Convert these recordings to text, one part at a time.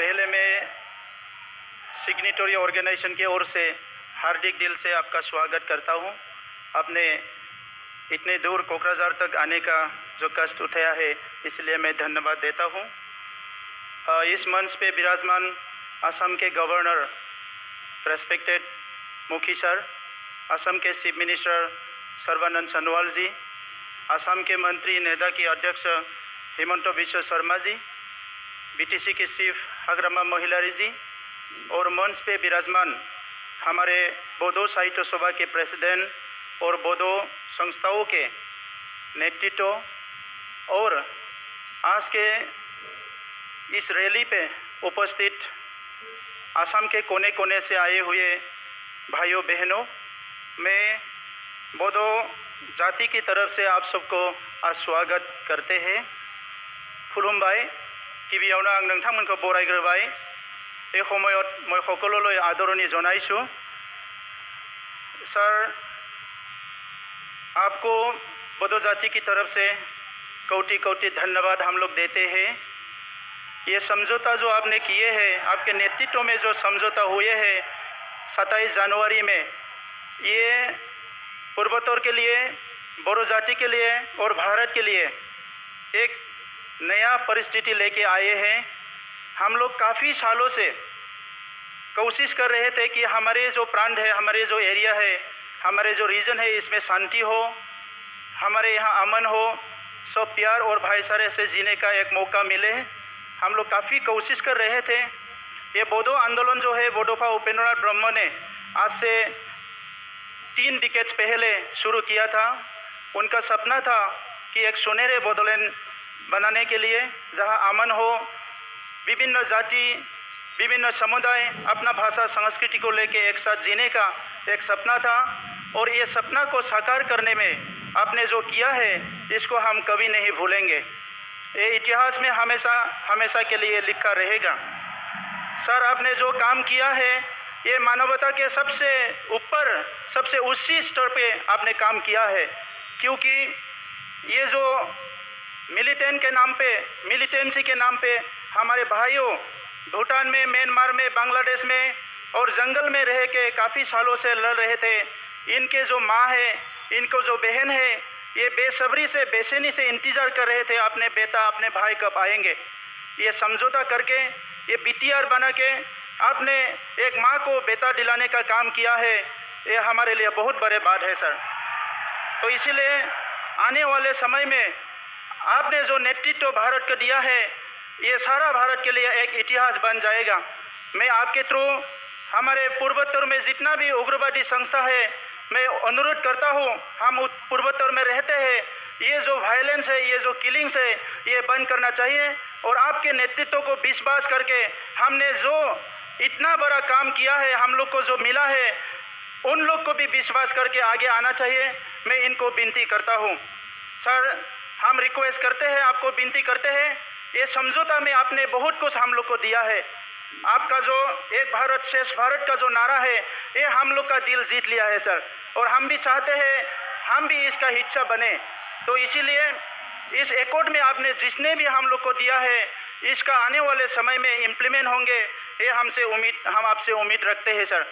पहले मैं signatory organisation की ओर से हार्दिक दिल से आपका स्वागत करता हूं। आपने इतने दूर कोकराझार तक आने का जो कष्ट उठाया है, इसलिए मैं धन्यवाद देता हूं। इस मंच पे विराजमान असम के गवर्नर रेस्पेक्टेड मुखी सर, असम के चीफ मिनिस्टर सर्बानंद सोनोवाल जी, असम के मंत्री नेदा की अध्यक्ष हिमंत बिश्व शर्मा जी, बीटीसी के चीफ हाग्रामा महिलारी जी और मंच पे विराजमान हमारे बोडो साहित्य सभा के प्रेसिडेंट और बोडो संस्थाओं के नेतृत्व और आज के इस रैली पे उपस्थित असम के कोने कोने से आए हुए भाइयों बहनों, मैं बोडो जाति की तरफ से आप सबको आज स्वागत करते हैं। खुलुमबाय। गिबियावनो आं नोंथांमोनखौ बरायग्रोबाय। बे समायाव मैं सकलोलै आदरणी जनाइछु। सर, आपको बोडो जाति की तरफ से कोटि कोटि धन्यवाद हम लोग देते हैं। ये समझौता जो आपने किए हैं, आपके नेतृत्व में जो समझौता हुए हैं 27 जनवरी में, ये पूर्वोत्तर के लिए, बोडो जाति के लिए और भारत के लिए एक नया परिस्थिति लेके आए हैं। हम लोग काफ़ी सालों से कोशिश कर रहे थे कि हमारे जो प्रांत है, हमारे जो एरिया है, हमारे जो रीजन है, इसमें शांति हो, हमारे यहाँ अमन हो, सब प्यार और भाईचारे से जीने का एक मौका मिले। हम लोग काफ़ी कोशिश कर रहे थे। ये बोडो आंदोलन जो है, बोडोफा उपेंद्रनाथ ब्रह्म ने आज से 3 डिकेड्स पहले शुरू किया था। उनका सपना था कि एक सुनहरे बोडोलैंड बनाने के लिए, जहां अमन हो, विभिन्न जाति, विभिन्न समुदाय अपना भाषा संस्कृति को लेके एक साथ जीने का एक सपना था। और ये सपना को साकार करने में आपने जो किया है, इसको हम कभी नहीं भूलेंगे। ये इतिहास में हमेशा हमेशा के लिए लिखा रहेगा। सर, आपने जो काम किया है, ये मानवता के सबसे ऊपर, सबसे ऊंची स्तर पे आपने काम किया है। क्योंकि ये जो मिलिटेंट के नाम पे, मिलिटेंसी के नाम पे हमारे भाइयों भूटान में, म्यांमार में, बांग्लादेश में और जंगल में रह के काफ़ी सालों से लड़ रहे थे। इनके जो माँ है, इनको जो बहन है, ये बेसब्री से, बेचैनी से इंतज़ार कर रहे थे अपने बेटा, अपने भाई कब आएंगे। ये समझौता करके, ये बीटीआर बना के आपने एक माँ को बेटा दिलाने का काम किया है। ये हमारे लिए बहुत बड़े बात है सर। तो इसीलिए आने वाले समय में आपने जो नेतृत्व भारत को दिया है, ये सारा भारत के लिए एक इतिहास बन जाएगा। मैं आपके थ्रू हमारे पूर्वोत्तर में जितना भी उग्रवादी संस्था है, मैं अनुरोध करता हूँ, हम पूर्वोत्तर में रहते हैं, ये जो वायलेंस है, ये जो किलिंग्स है, ये बंद करना चाहिए। और आपके नेतृत्व को विश्वास करके हमने जो इतना बड़ा काम किया है, हम लोग को जो मिला है, उन लोग को भी विश्वास करके आगे आना चाहिए। मैं इनको विनती करता हूँ। सर, हम रिक्वेस्ट करते हैं, आपको विनती करते हैं, ये समझौता में आपने बहुत कुछ हम लोग को दिया है। आपका जो एक भारत श्रेष्ठ भारत का जो नारा है, ये हम लोग का दिल जीत लिया है सर। और हम भी चाहते हैं हम भी इसका हिस्सा बने। तो इसीलिए इस एकॉर्ड में आपने जिसने भी हम लोग को दिया है, इसका आने वाले समय में इम्प्लीमेंट होंगे, ये हम आपसे उम्मीद रखते हैं सर।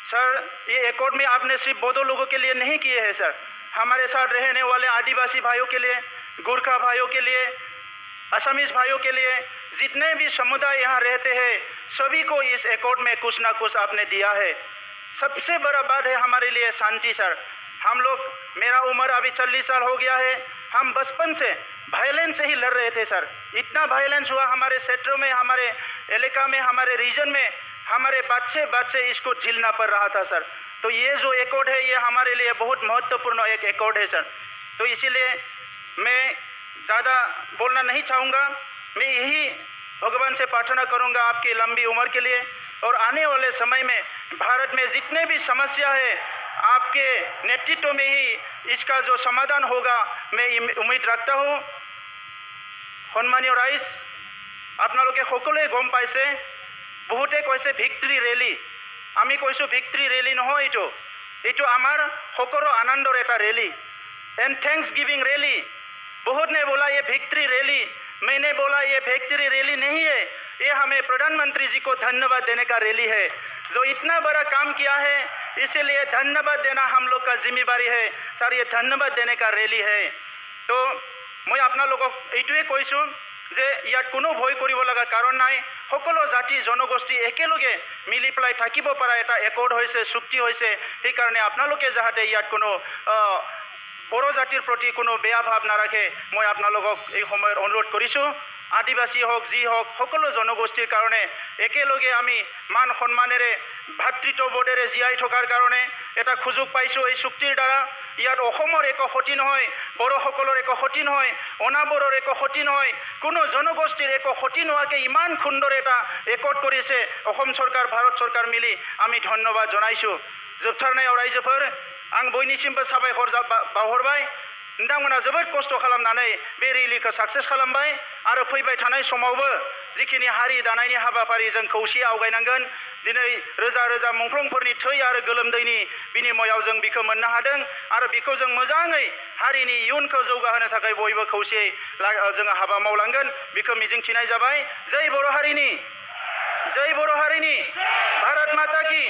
सर, ये एकॉर्ड में आपने सिर्फ बोडो लोगों के लिए नहीं किए हैं सर, हमारे साथ रहने वाले आदिवासी भाइयों के लिए, गोरखा भाइयों के लिए, असमीज भाइयों के लिए, जितने भी समुदाय यहाँ रहते हैं, सभी को इस एकॉर्ड में कुछ ना कुछ आपने दिया है। सबसे बड़ा बात है हमारे लिए शांति सर। हम लोग, मेरा उम्र अभी 40 साल हो गया है, हम बचपन से वायलेंस से ही लड़ रहे थे सर। इतना वायलेंस हुआ हमारे क्षेत्रों में, हमारे इलाका में, हमारे रीजन में, हमारे बच्चे इसको झेलना पड़ रहा था सर। तो ये जो एकॉर्ड है, ये हमारे लिए बहुत महत्वपूर्ण एक एकॉर्ड है सर। तो इसीलिए मैं ज़्यादा बोलना नहीं चाहूँगा। मैं यही भगवान से प्रार्थना करूँगा आपकी लंबी उम्र के लिए, और आने वाले समय में भारत में जितने भी समस्या है, आपके नेतृत्व में ही इसका जो समाधान होगा, मैं उम्मीद रखता हूँ। सम्मानीय राइज, আপোনালোকে সকলোৱে গম পাইছে, বহুতে কৈছে ভিক্টৰী ৰেলী। আমি কৈছোঁ ভিক্টৰী ৰেলী নহয়, এইটো আমাৰ সকলো আনন্দৰ এটা rally, and thanks giving rally. बहुत ने बोला ये विक्ट्री रैली मैंने बोला ये फैक्ट्री रैली नहीं है, ये हमें प्रधानमंत्री जी को धन्यवाद देने का रैली है, जो इतना बड़ा काम किया है, इसीलिए धन्यवाद देना हम लोग का जिम्मेदारी है सर। ये धन्यवाद देने का रैली है। तो मैं अपना लोगों এইটোৱে কৈছোঁ যে ইয়াত কোনো ভয় কৰিব লগা কাৰণ নাই। সকলো জাতি জনগোষ্ঠী একেলগে মিলি পেলাই থাকিব পৰা এটা একৰ্ড হৈছে, চুক্তি হৈছে। সেইকাৰণে আপোনালোকে যাতে ইয়াত কোনো বড়ো জাতিৰ প্ৰতি কোনো বেয়া ভাৱ নাৰাখে মই আপোনালোকক এই সময়ত অনুৰোধ কৰিছোঁ। আদিবাসী হোক যি হোক সকলো জনগোষ্ঠীৰ কাৰণে একেলগে আমি মান সন্মানেৰে ভাতৃত্ববোধেৰে জীয়াই থকাৰ কাৰণে এটা সুযোগ পাইছোঁ এই চুক্তিৰ দ্বাৰা। ইয়াত অসমৰ একো ক্ষতি নহয়, বড়োসকলৰ একো ক্ষতি নহয়, অনাবৰৰ একো ক্ষতি নহয়, কোনো জনগোষ্ঠীৰ একো ক্ষতি নোহোৱাকৈ ইমান সুন্দৰ এটা একৰ্ড কৰিছে অসম চৰকাৰ ভাৰত চৰকাৰ মিলি, আমি ধন্যবাদ জনাইছোঁ। जोबथारनायाव रायजोफोर आं बयनिसिमबो साबायखर बावहरबाय। नोंथांमोना जोबोद खस्थ' खालामनानै बे रेलिखौ साक्सेस खालामबाय आरो फैबाय थानाय समावबो जिखिनि हारि दानायनि हाबाफारि जों खौसेयै आवगायनांगोन। दिनै रोजा रोजा मुंख्लंफोरनि थै आरो गोलोमदैनि बिनिमयाव जों बिखौ मोननो हादों आरो बिखौ जों मोजाङै हारिनि इयुनखौ जौगाहोनो थाखाय बयबो खौसेयै जोङो हाबा मावलांगोन बिखौ मिजिंथिनाय जाबाय। जय बर' हारिनि, जय बर' हारिनि, भारत माता की।